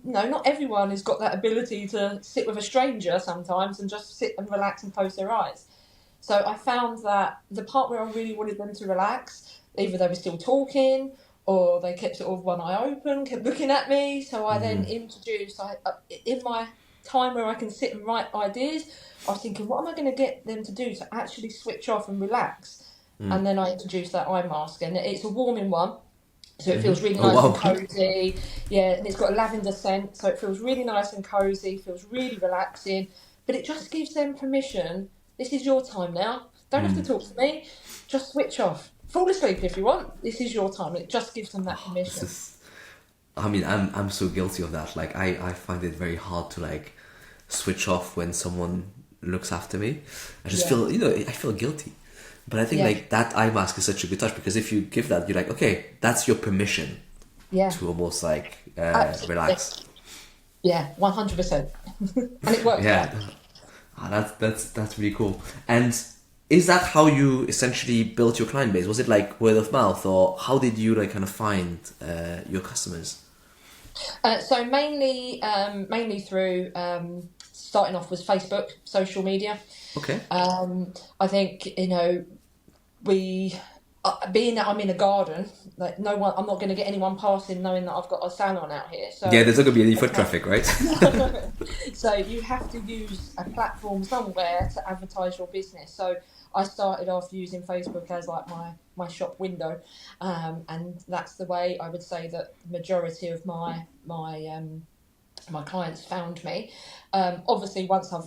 not everyone has got that ability to sit with a stranger sometimes and just sit and relax and close their eyes. So I found that the part where I really wanted them to relax, either they were still talking or they kept sort of one eye open, kept looking at me. So I then introduced, in my time where I can sit and write ideas, I was thinking, what am I going to get them to do to actually switch off and relax? And then I introduced that eye mask, and it's a warming one. So it feels really nice and cozy. Yeah, and it's got a lavender scent, so it feels really nice and cozy, feels really relaxing. But it just gives them permission. This is your time now. Don't have to talk to me. Just switch off. Fall asleep if you want. This is your time. It just gives them that permission. I'm so guilty of that. Like I find it very hard to switch off when someone looks after me. I just feel, I feel guilty. But I think that eye mask is such a good touch, because if you give that, you're like, okay, that's your permission to almost relax. Yeah, 100%. And it works. Yeah. That's really cool. And is that how you essentially built your client base? Was it like word of mouth, or how did you kind of find your customers? So mainly through starting off with Facebook, social media. Okay. I think we. Being that I'm in a garden, I'm not going to get anyone passing knowing that I've got a salon out here. So yeah, there's not going to be any foot traffic, right? So you have to use a platform somewhere to advertise your business. So I started off using Facebook as my shop window, and that's the way I would say that the majority of my clients found me. Obviously, once I've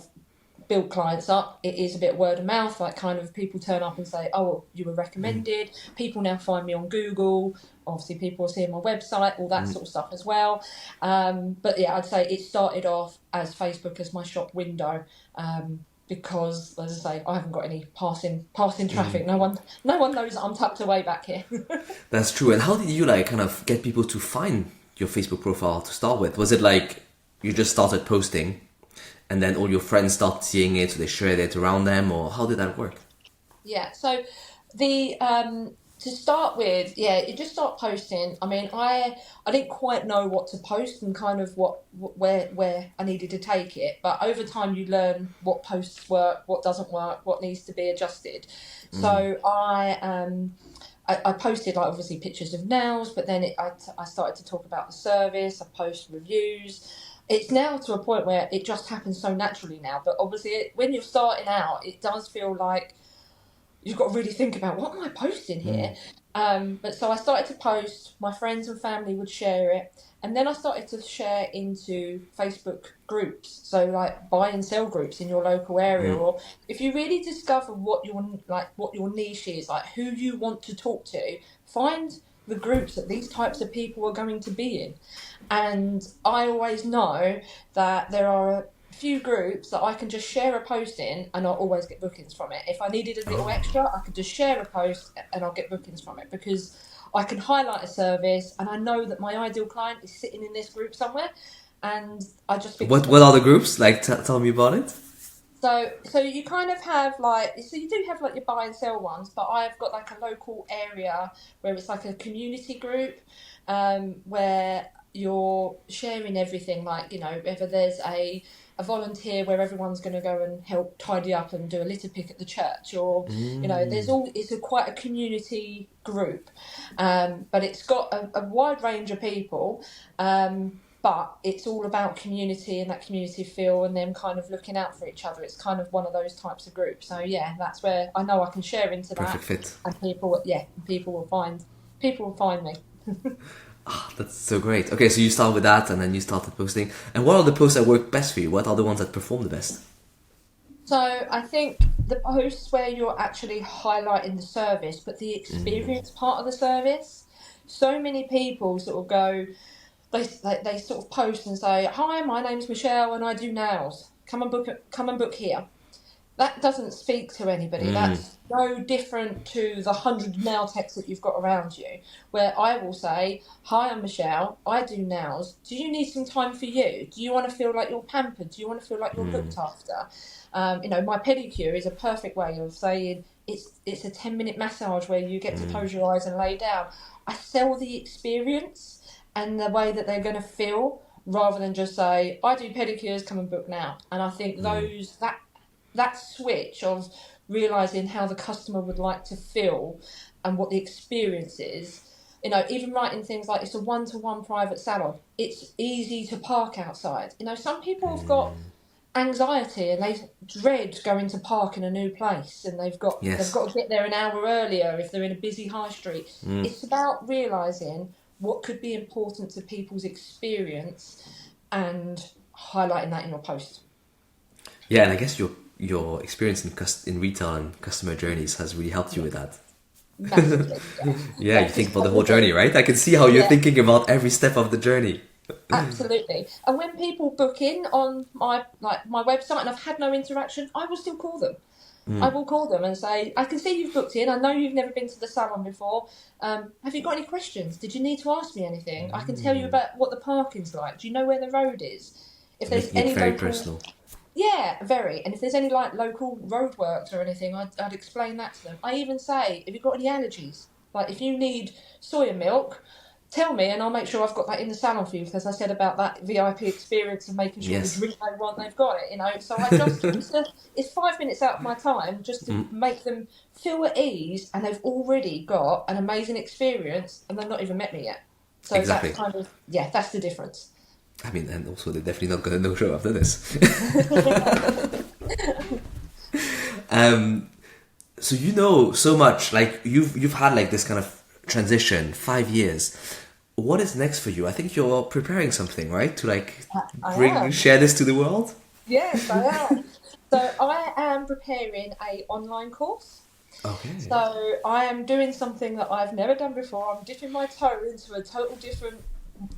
build clients up, it is a bit word of mouth, kind of people turn up and say, oh, you were recommended. People now find me on Google, obviously people are seeing my website, all that sort of stuff as well. But yeah, I'd say it started off as Facebook as my shop window, because as I say, I haven't got any passing traffic. No one knows that I'm tucked away back here. That's true. And how did you kind of get people to find your Facebook profile to start with? Was it you just started posting and then all your friends start seeing it, so they shared it around them, or how did that work? Yeah, so to start with, you just start posting. I didn't quite know what to post and kind of where I needed to take it, but over time you learn what posts work, what doesn't work, what needs to be adjusted. So I posted obviously pictures of nails, but then I started to talk about the service. I post reviews. It's now to a point where it just happens so naturally now. But obviously, when you're starting out, it does feel like you've got to really think about, what am I posting here? But so I started to post. My friends and family would share it, and then I started to share into Facebook groups. So buy and sell groups in your local area, or if you really discover what your niche is, who you want to talk to, find the groups that these types of people are going to be in. And I always know that there are a few groups that I can just share a post in and I'll always get bookings from it. If I needed a little extra, I could just share a post and I'll get bookings from it, because I can highlight a service and I know that my ideal client is sitting in this group somewhere. And I just think What are the groups? Like, tell me about it. So you kind of have you do have like your buy and sell ones, but I've got like a local area where it's like a community group, where you're sharing everything, like, you know, whether there's a volunteer where everyone's going to go and help tidy up and do a litter pick at the church, or you know, it's quite a community group, but it's got a wide range of people, but it's all about community and that community feel and them kind of looking out for each other. It's kind of one of those types of groups. So yeah, that's where I know I can share into that. Perfect fit. And people will find me. That's so great. Okay, so you start with that, and then you started posting. And what are the posts that work best for you? What are the ones that perform the best? So I think the posts where you're actually highlighting the service, but the experience part of the service. So many people sort of go, they sort of post and say, "Hi, my name's Michelle and I do nails. Come and book here." That doesn't speak to anybody. That's no different to the 100 nail techs that you've got around you, where I will say, "Hi, I'm Michelle. I do nails. Do you need some time for you? Do you want to feel like you're pampered? Do you want to feel like you're looked after?" You know, my pedicure is a perfect way of saying it's a 10-minute massage where you get to close your eyes and lay down. I sell the experience and the way that they're going to feel, rather than just say, "I do pedicures, come and book now." And I think that switch of realising how the customer would like to feel and what the experience is, you know, even writing things like, it's a one-to-one private salon. It's easy to park outside. You know, some people have got anxiety and they dread going to park in a new place, and they've got to get there an hour earlier if they're in a busy high street. It's about realising what could be important to people's experience and highlighting that in your post. Yeah, and I guess your experience in retail and customer journeys has really helped you with that. Massively, yeah, you think about the whole journey, right? I can see how you're thinking about every step of the journey. Absolutely. And when people book in on my website and I've had no interaction, I will still call them. I will call them and say, "I can see you've booked in. I know you've never been to the salon before. Have you got any questions? Did you need to ask me anything? I can tell you about what the parking's like. Do you know where the road is? If there's any very local..." personal. Yeah, very. And if there's any like local roadworks or anything, I'd explain that to them. I even say, "Have you got any allergies? Like if you need soya milk, tell me and I'll make sure I've got that in the salon for you," because I said about that VIP experience of making sure the drink they want, they've got it, you know. So I just, it's 5 minutes out of my time just to make them feel at ease, and they've already got an amazing experience and they've not even met me yet. So exactly. That's kind of, that's the difference. I mean, and also they're definitely not going to no-show after this. So you know so much, like you've had like this kind of transition, 5 years. What is next for you? I think you're preparing something, right? To like share this to the world? Yes, I am. So I am preparing a online course. Okay. So I am doing something that I've never done before. I'm dipping my toe into a total different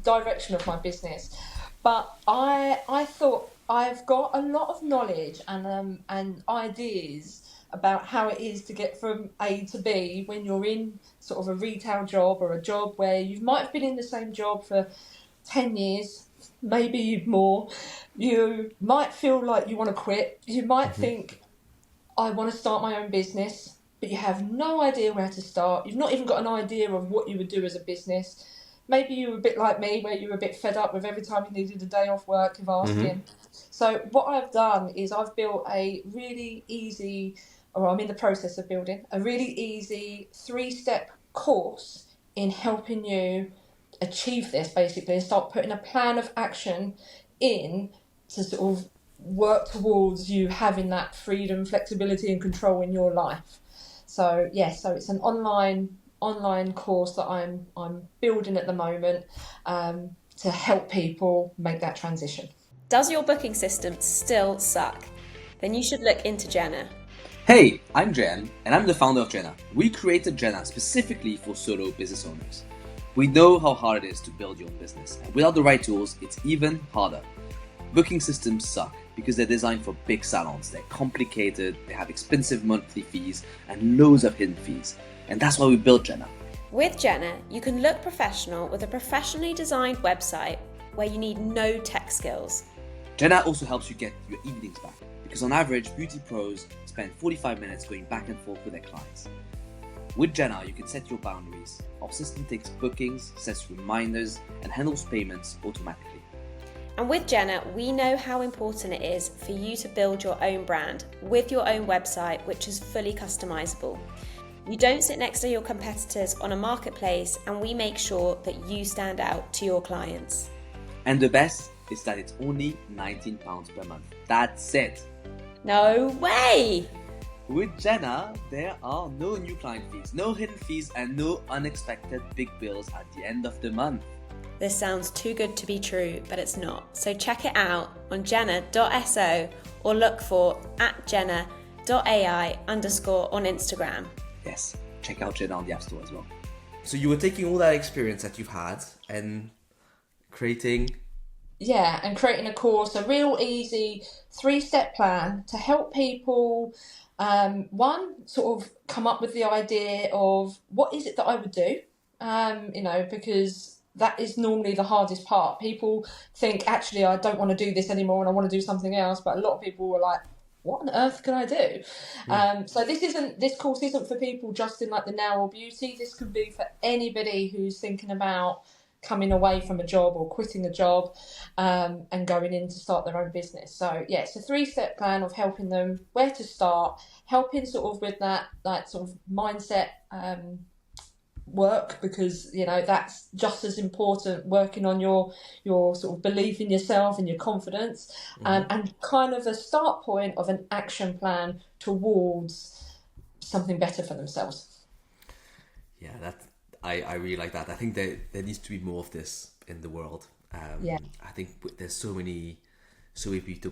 direction of my business. But I thought I've got a lot of knowledge and ideas about how it is to get from A to B when you're in sort of a retail job or a job where you might have been in the same job for 10 years, maybe more. You might feel like you want to quit. You might think, "I want to start my own business," but you have no idea where to start. You've not even got an idea of what you would do as a business. Maybe you were a bit like me, where you were a bit fed up with every time you needed a day off work, you've asked him. So what I've done is I've built a really easy, or I'm in the process of building, a really easy 3-step course in helping you achieve this, basically, and start putting a plan of action in to sort of work towards you having that freedom, flexibility and control in your life. So so it's an online course that I'm building at the moment to help people make that transition. Does your booking system still suck? Then you should look into Jenna. Hey, I'm Jen, and I'm the founder of Jenna. We created Jenna specifically for solo business owners. We know how hard it is to build your own business, and without the right tools, it's even harder. Booking systems suck because they're designed for big salons. They're complicated, they have expensive monthly fees, and loads of hidden fees. And that's why we built Jenna. With Jenna, you can look professional with a professionally designed website where you need no tech skills. Jenna also helps you get your evenings back, because on average, beauty pros spend 45 minutes going back and forth with their clients. With Jenna, you can set your boundaries. Our system takes bookings, sets reminders, and handles payments automatically. And with Jenna, we know how important it is for you to build your own brand with your own website, which is fully customizable. You don't sit next to your competitors on a marketplace, and we make sure that you stand out to your clients. And the best is that it's only £19 per month. That's it. No way! With Jenna, there are no new client fees, no hidden fees, and no unexpected big bills at the end of the month. This sounds too good to be true, but it's not. So check it out on jenna.so or look for @jenna.ai_ on Instagram. Yes, check out Jenna on the App Store as well. So you were taking all that experience that you've had and creating... Yeah, and creating a course, a real easy 3-step plan to help people, one, sort of come up with the idea of what is it that I would do, because that is normally the hardest part. People think, actually, I don't want to do this anymore and I want to do something else, but a lot of people were like, what on earth can I do? So this course isn't for people just in like the now or beauty. This could be for anybody who's thinking about coming away from a job or quitting a job and going in to start their own business. So yeah, it's a 3-step plan of helping them where to start, helping sort of with that sort of mindset work, because that's just as important, working on your sort of belief in yourself and your confidence, and kind of a start point of an action plan towards something better for themselves. Yeah, I really like that. I think there needs to be more of this in the world. I think there's so many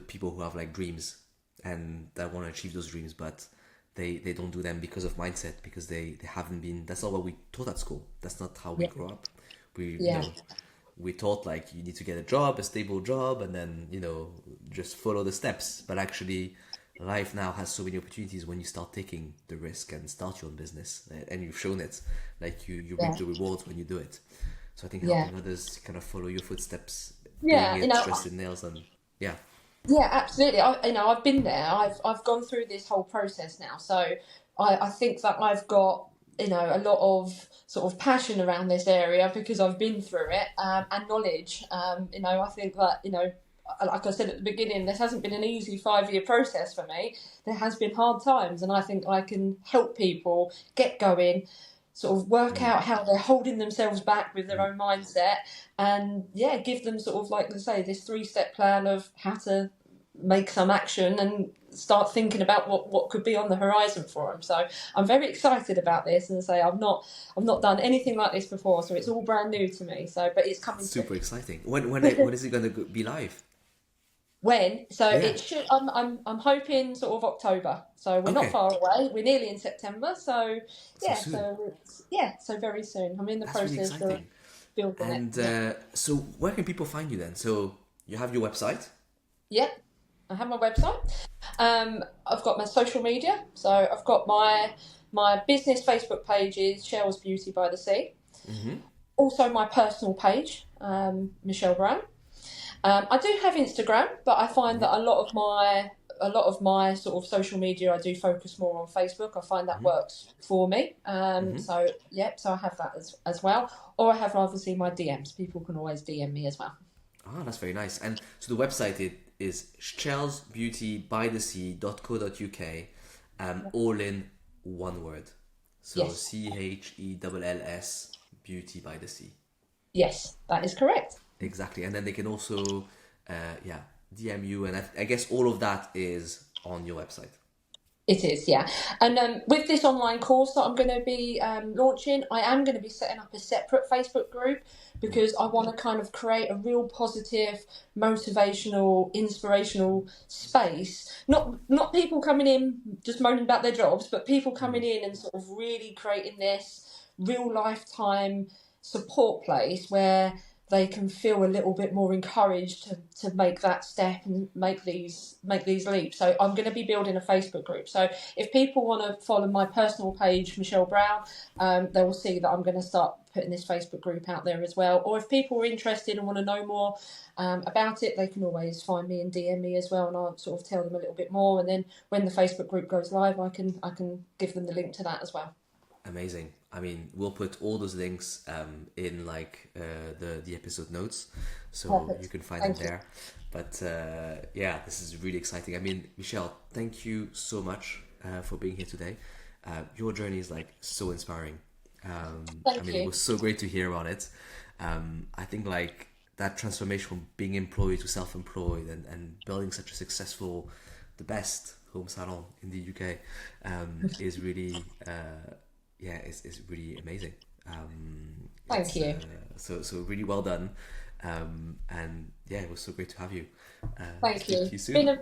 people who have like dreams and that want to achieve those dreams, but they don't do them because of mindset, because they haven't been, that's not what we taught at school. That's not how we grew up. We taught like you need to get a job, a stable job, and then just follow the steps. But actually life now has so many opportunities when you start taking the risk and start your own business, and you've shown it, like you reap the rewards when you do it. So I think helping others kind of follow your footsteps, trusted nails, and Yeah, absolutely. I've been there. I've gone through this whole process now. So I think that I've got, a lot of sort of passion around this area because I've been through it, and knowledge. I think that, like I said at the beginning, this hasn't been an easy 5-year process for me. There has been hard times, and I think I can help people get going, sort of work out how they're holding themselves back with their own mindset, and give them sort of, like I say, this 3-step plan of how to make some action and start thinking about what could be on the horizon for them. So I'm very excited about this, and say I've not done anything like this before, so it's all brand new to me. So, but it's coming. Super exciting. When is it going to be live? When? So it should. I'm hoping sort of October. So we're not far away. We're nearly in September. So so very soon. I'm in the process of building it. And so where can people find you then? So you have your website. Yeah, I have my website. I've got my social media. So I've got my business Facebook page is Chells Beauty by the Sea. Mm-hmm. Also my personal page, Michelle Brown. I do have Instagram, but I find that a lot of my sort of social media, I do focus more on Facebook. I find that works for me. So I have that as well. Or I have obviously my DMs. People can always DM me as well. Ah, that's very nice. And so the website is chellsbeautybythesea.co.uk, all in one word. So yes. CHELLS Beauty by the Sea. Yes, that is correct. Exactly. And then they can also DM you, and I guess all of that is on your website. It is, yeah. And with this online course that I'm going to be launching, I am going to be setting up a separate Facebook group, because I want to kind of create a real positive, motivational, inspirational space. Not people coming in just moaning about their jobs, but people coming in and sort of really creating this real lifetime support place where they can feel a little bit more encouraged to make that step and make these leaps. So I'm going to be building a Facebook group. So if people want to follow my personal page, Michelle Brown, they will see that I'm going to start putting this Facebook group out there as well. Or if people are interested and want to know more about it, they can always find me and DM me as well, and I'll sort of tell them a little bit more. And then when the Facebook group goes live, I can give them the link to that as well. Amazing. I mean, we'll put all those links in like the episode notes, so Perfect. you can find Thank them there. But yeah, this is really exciting. I mean, Michelle, thank you so much for being here today. Your journey is like so inspiring. Thank I mean, you. it was so great to hear about it. I think like that transformation from being employed to self-employed and building such a successful, the best home salon in the UK is really it's really amazing. Thank you. So really well done. And yeah, it was so great to have you. Thank you. Speak to you soon.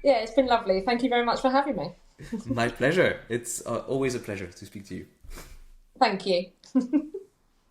It's been lovely. Thank you very much for having me. My pleasure. It's always a pleasure to speak to you. Thank you.